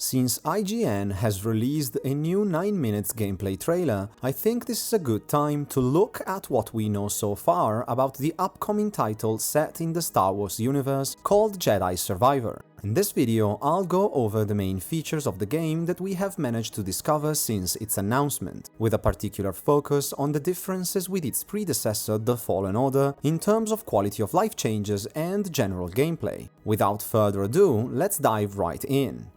Since IGN has released a new 9 minutes gameplay trailer, I think this is a good time to look at what we know so far about the upcoming title set in the Star Wars universe called Jedi Survivor. In this video, I'll go over the main features of the game that we have managed to discover since its announcement, with a particular focus on the differences with its predecessor, The Fallen Order, in terms of quality of life changes and general gameplay. Without further ado, let's dive right in.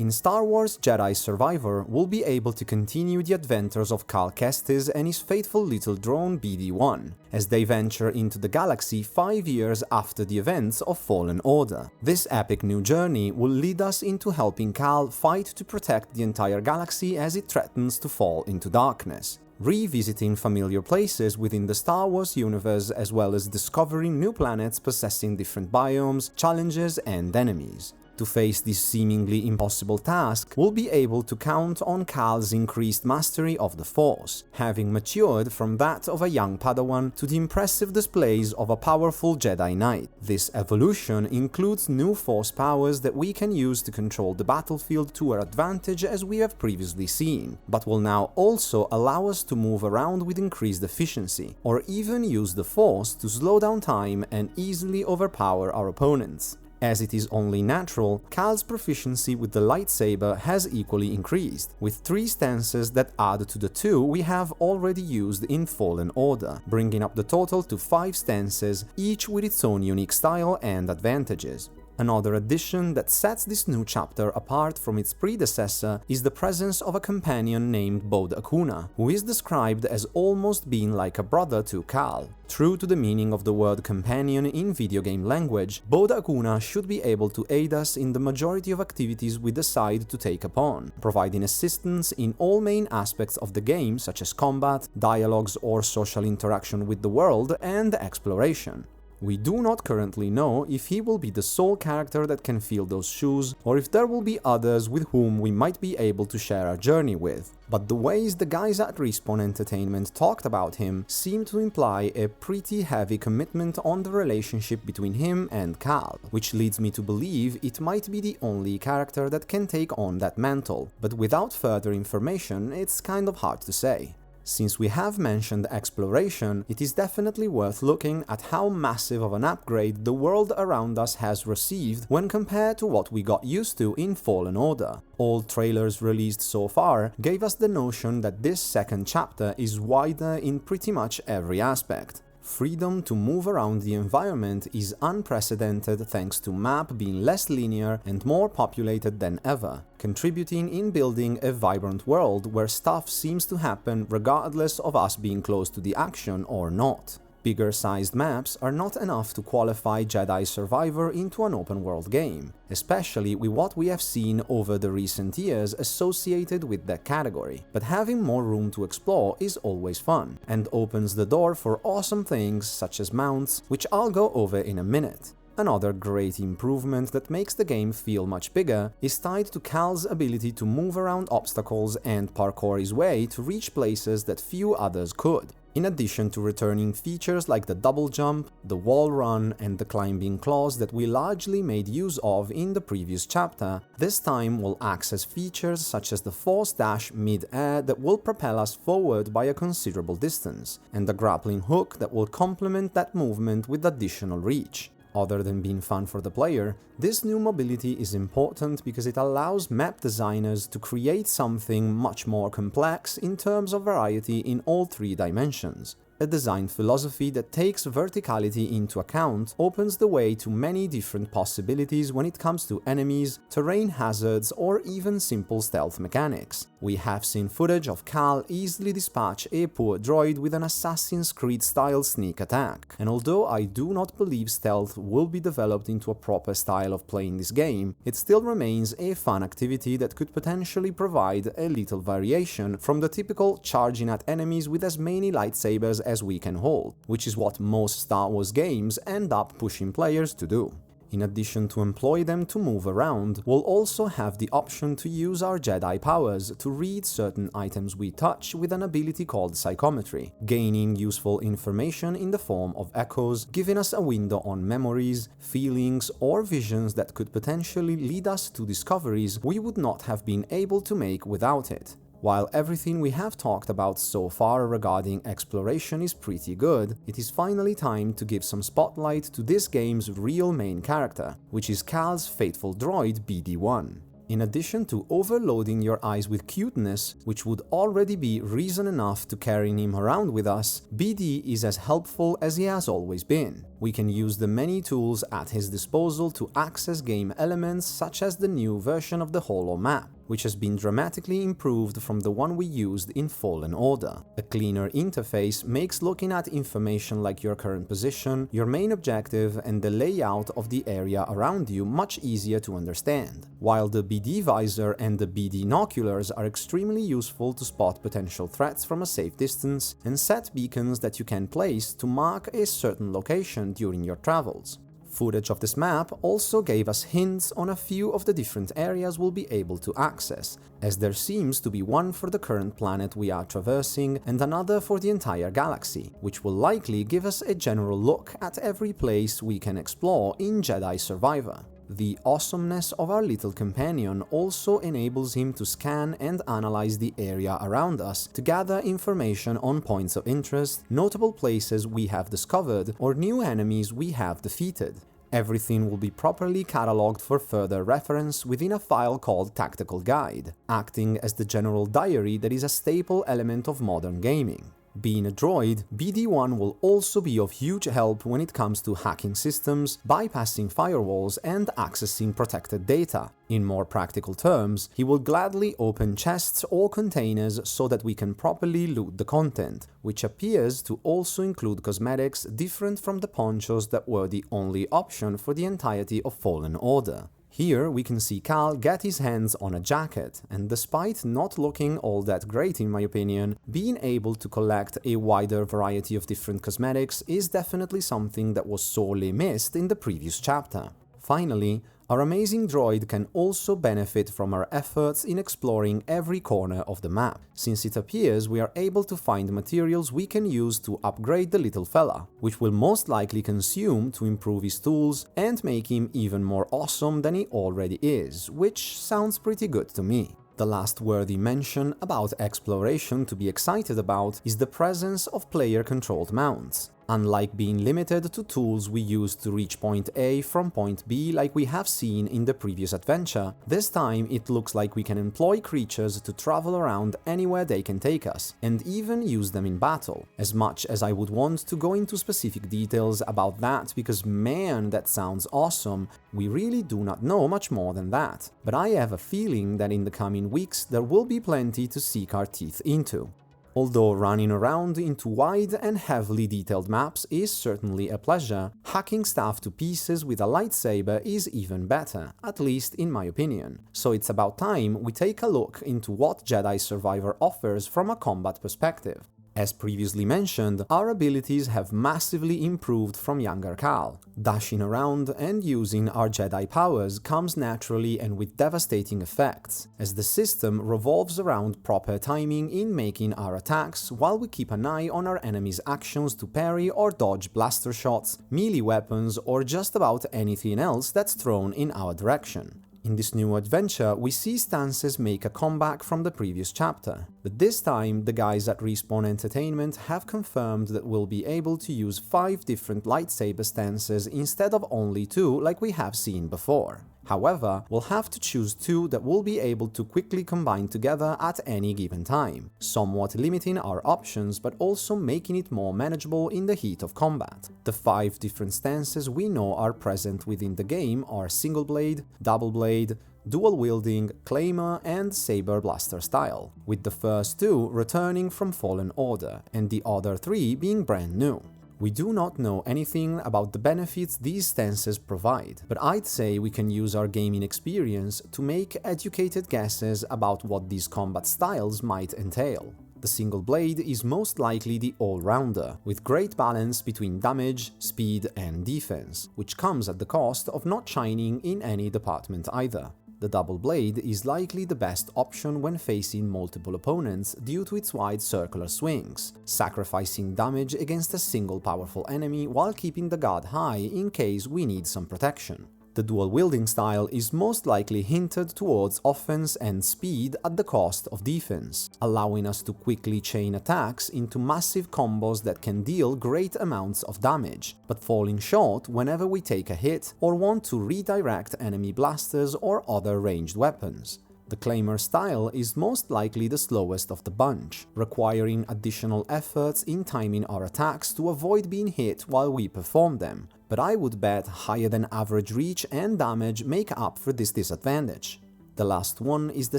In Star Wars Jedi Survivor, we'll be able to continue the adventures of Cal Kestis and his faithful little drone BD-1, as they venture into the galaxy 5 years after the events of Fallen Order. This epic new journey will lead us into helping Cal fight to protect the entire galaxy as it threatens to fall into darkness, revisiting familiar places within the Star Wars universe as well as discovering new planets possessing different biomes, challenges and enemies. To face this seemingly impossible task, we'll be able to count on Cal's increased mastery of the Force, having matured from that of a young Padawan to the impressive displays of a powerful Jedi Knight. This evolution includes new Force powers that we can use to control the battlefield to our advantage as we have previously seen, but will now also allow us to move around with increased efficiency, or even use the Force to slow down time and easily overpower our opponents. As it is only natural, Cal's proficiency with the lightsaber has equally increased, with 3 stances that add to the 2 we have already used in Fallen Order, bringing up the total to 5 stances, each with its own unique style and advantages. Another addition that sets this new chapter apart from its predecessor is the presence of a companion named Bode Akuna, who is described as almost being like a brother to Cal. True to the meaning of the word companion in video game language, Bode Akuna should be able to aid us in the majority of activities we decide to take upon, providing assistance in all main aspects of the game such as combat, dialogues or social interaction with the world, and exploration. We do not currently know if he will be the sole character that can fill those shoes, or if there will be others with whom we might be able to share our journey with. But the ways the guys at Respawn Entertainment talked about him seem to imply a pretty heavy commitment on the relationship between him and Cal, which leads me to believe it might be the only character that can take on that mantle, but without further information, it's kind of hard to say. Since we have mentioned exploration, it is definitely worth looking at how massive of an upgrade the world around us has received when compared to what we got used to in Fallen Order. All trailers released so far gave us the notion that this second chapter is wider in pretty much every aspect. Freedom to move around the environment is unprecedented thanks to map being less linear and more populated than ever, contributing in building a vibrant world where stuff seems to happen regardless of us being close to the action or not. Bigger-sized maps are not enough to qualify Jedi Survivor into an open-world game, especially with what we have seen over the recent years associated with that category. But having more room to explore is always fun, and opens the door for awesome things such as mounts, which I'll go over in a minute. Another great improvement that makes the game feel much bigger is tied to Cal's ability to move around obstacles and parkour his way to reach places that few others could. In addition to returning features like the double jump, the wall run and the climbing claws that we largely made use of in the previous chapter, this time we'll access features such as the force dash mid-air that will propel us forward by a considerable distance, and the grappling hook that will complement that movement with additional reach. Other than being fun for the player, this new mobility is important because it allows map designers to create something much more complex in terms of variety in all 3 dimensions. A design philosophy that takes verticality into account opens the way to many different possibilities when it comes to enemies, terrain hazards, or even simple stealth mechanics. We have seen footage of Cal easily dispatch a poor droid with an Assassin's Creed-style sneak attack, and although I do not believe stealth will be developed into a proper style of playing this game, it still remains a fun activity that could potentially provide a little variation from the typical charging at enemies with as many lightsabers as we can hold, which is what most Star Wars games end up pushing players to do. In addition to employ them to move around, we'll also have the option to use our Jedi powers to read certain items we touch with an ability called psychometry, gaining useful information in the form of echoes, giving us a window on memories, feelings, or visions that could potentially lead us to discoveries we would not have been able to make without it. While everything we have talked about so far regarding exploration is pretty good, it is finally time to give some spotlight to this game's real main character, which is Cal's faithful droid BD-1. In addition to overloading your eyes with cuteness, which would already be reason enough to carrying him around with us, BD is as helpful as he has always been. We can use the many tools at his disposal to access game elements such as the new version of the Holo map, which has been dramatically improved from the one we used in Fallen Order. A cleaner interface makes looking at information like your current position, your main objective, and the layout of the area around you much easier to understand, while the BD visor and the BD binoculars are extremely useful to spot potential threats from a safe distance and set beacons that you can place to mark a certain location during your travels. Footage of this map also gave us hints on a few of the different areas we'll be able to access, as there seems to be one for the current planet we are traversing and another for the entire galaxy, which will likely give us a general look at every place we can explore in Jedi Survivor. The awesomeness of our little companion also enables him to scan and analyze the area around us to gather information on points of interest, notable places we have discovered, or new enemies we have defeated. Everything will be properly catalogued for further reference within a file called Tactical Guide, acting as the general diary that is a staple element of modern gaming. Being a droid, BD-1 will also be of huge help when it comes to hacking systems, bypassing firewalls, and accessing protected data. In more practical terms, he will gladly open chests or containers so that we can properly loot the content, which appears to also include cosmetics different from the ponchos that were the only option for the entirety of Fallen Order. Here we can see Cal get his hands on a jacket, and despite not looking all that great in my opinion, being able to collect a wider variety of different cosmetics is definitely something that was sorely missed in the previous chapter. Finally, our amazing droid can also benefit from our efforts in exploring every corner of the map, since it appears we are able to find materials we can use to upgrade the little fella, which will most likely consume to improve his tools and make him even more awesome than he already is, which sounds pretty good to me. The last worthy mention about exploration to be excited about is the presence of player-controlled mounts. Unlike being limited to tools we use to reach point A from point B like we have seen in the previous adventure, this time it looks like we can employ creatures to travel around anywhere they can take us, and even use them in battle. As much as I would want to go into specific details about that because man, that sounds awesome, we really do not know much more than that. But I have a feeling that in the coming weeks there will be plenty to sink our teeth into. Although running around into wide and heavily detailed maps is certainly a pleasure, hacking stuff to pieces with a lightsaber is even better, at least in my opinion. So it's about time we take a look into what Jedi Survivor offers from a combat perspective. As previously mentioned, our abilities have massively improved from younger Cal. Dashing around and using our Jedi powers comes naturally and with devastating effects, as the system revolves around proper timing in making our attacks while we keep an eye on our enemies' actions to parry or dodge blaster shots, melee weapons, or just about anything else that's thrown in our direction. In this new adventure, we see stances make a comeback from the previous chapter, but this time the guys at Respawn Entertainment have confirmed that we'll be able to use 5 different lightsaber stances instead of only 2 like we have seen before. However, we'll have to choose 2 that we'll be able to quickly combine together at any given time, somewhat limiting our options but also making it more manageable in the heat of combat. The 5 different stances we know are present within the game are single blade, double blade, dual wielding, claymore, and saber blaster style, with the first 2 returning from Fallen Order and the other 3 being brand new. We do not know anything about the benefits these stances provide, but I'd say we can use our gaming experience to make educated guesses about what these combat styles might entail. The single blade is most likely the all-rounder, with great balance between damage, speed and defense, which comes at the cost of not shining in any department either. The double blade is likely the best option when facing multiple opponents due to its wide circular swings, sacrificing damage against a single powerful enemy while keeping the guard high in case we need some protection. The dual-wielding style is most likely hinted towards offense and speed at the cost of defense, allowing us to quickly chain attacks into massive combos that can deal great amounts of damage, but falling short whenever we take a hit or want to redirect enemy blasters or other ranged weapons. The Claymore style is most likely the slowest of the bunch, requiring additional efforts in timing our attacks to avoid being hit while we perform them, but I would bet higher than average reach and damage make up for this disadvantage. The last one is the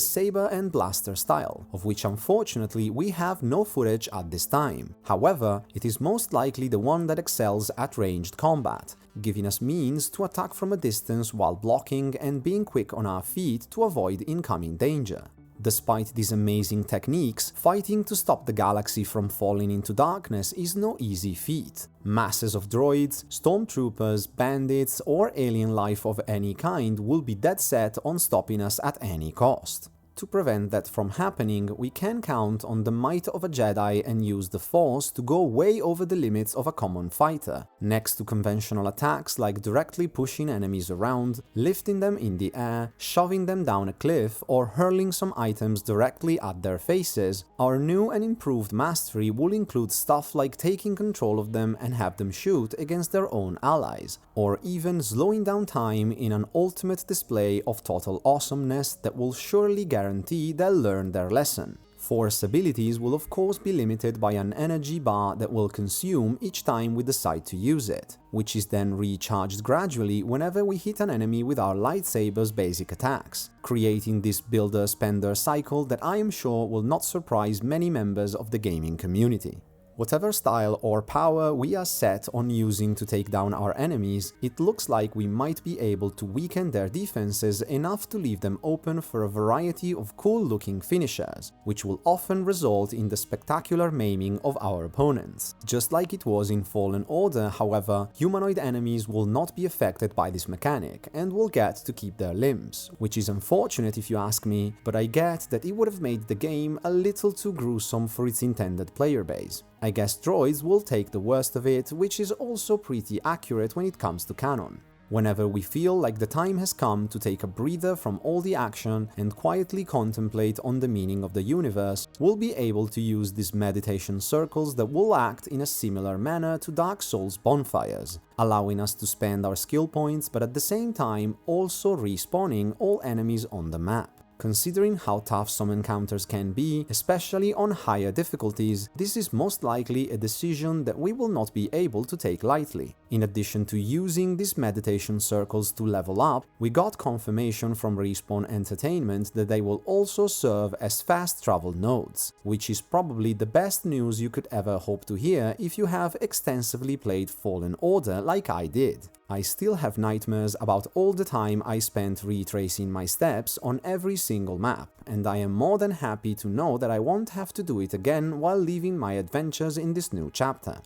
Saber and Blaster style, of which unfortunately we have no footage at this time. However, it is most likely the one that excels at ranged combat, giving us means to attack from a distance while blocking and being quick on our feet to avoid incoming danger. Despite these amazing techniques, fighting to stop the galaxy from falling into darkness is no easy feat. Masses of droids, stormtroopers, bandits, or alien life of any kind will be dead set on stopping us at any cost. To prevent that from happening, we can count on the might of a Jedi and use the Force to go way over the limits of a common fighter, next to conventional attacks like directly pushing enemies around, lifting them in the air, shoving them down a cliff, or hurling some items directly at their faces. Our new and improved mastery will include stuff like taking control of them and have them shoot against their own allies, or even slowing down time in an ultimate display of total awesomeness that will surely guarantee they'll learn their lesson. Force abilities will of course be limited by an energy bar that will consume each time we decide to use it, which is then recharged gradually whenever we hit an enemy with our lightsaber's basic attacks, creating this builder-spender cycle that I am sure will not surprise many members of the gaming community. Whatever style or power we are set on using to take down our enemies, it looks like we might be able to weaken their defenses enough to leave them open for a variety of cool-looking finishers, which will often result in the spectacular maiming of our opponents. Just like it was in Fallen Order, however, humanoid enemies will not be affected by this mechanic and will get to keep their limbs, which is unfortunate if you ask me, but I get that it would have made the game a little too gruesome for its intended player base. I guess droids will take the worst of it, which is also pretty accurate when it comes to canon. Whenever we feel like the time has come to take a breather from all the action and quietly contemplate on the meaning of the universe, we'll be able to use these meditation circles that will act in a similar manner to Dark Souls bonfires, allowing us to spend our skill points but at the same time also respawning all enemies on the map. Considering how tough some encounters can be, especially on higher difficulties, this is most likely a decision that we will not be able to take lightly. In addition to using these meditation circles to level up, we got confirmation from Respawn Entertainment that they will also serve as fast travel nodes, which is probably the best news you could ever hope to hear if you have extensively played Fallen Order like I did. I still have nightmares about all the time I spent retracing my steps on every single map, and I am more than happy to know that I won't have to do it again while living my adventures in this new chapter.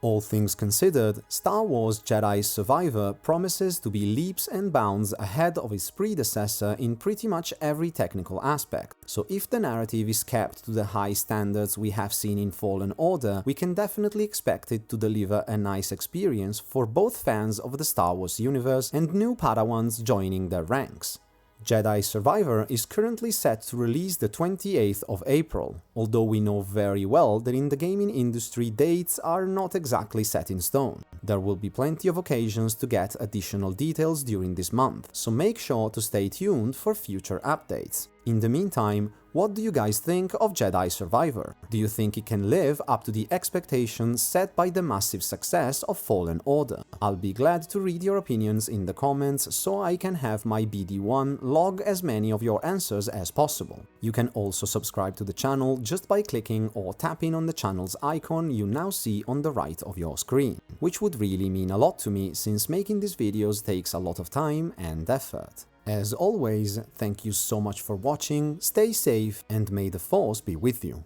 All things considered, Star Wars Jedi Survivor promises to be leaps and bounds ahead of its predecessor in pretty much every technical aspect, so if the narrative is kept to the high standards we have seen in Fallen Order, we can definitely expect it to deliver a nice experience for both fans of the Star Wars universe and new Padawans joining their ranks. Jedi Survivor is currently set to release the 28th of April, although we know very well that in the gaming industry dates are not exactly set in stone. There will be plenty of occasions to get additional details during this month, so make sure to stay tuned for future updates. In the meantime, what do you guys think of Jedi Survivor? Do you think it can live up to the expectations set by the massive success of Fallen Order? I'll be glad to read your opinions in the comments so I can have my BD1 log as many of your answers as possible. You can also subscribe to the channel just by clicking or tapping on the channel's icon you now see on the right of your screen, which would really mean a lot to me since making these videos takes a lot of time and effort. As always, thank you so much for watching, stay safe, and may the Force be with you.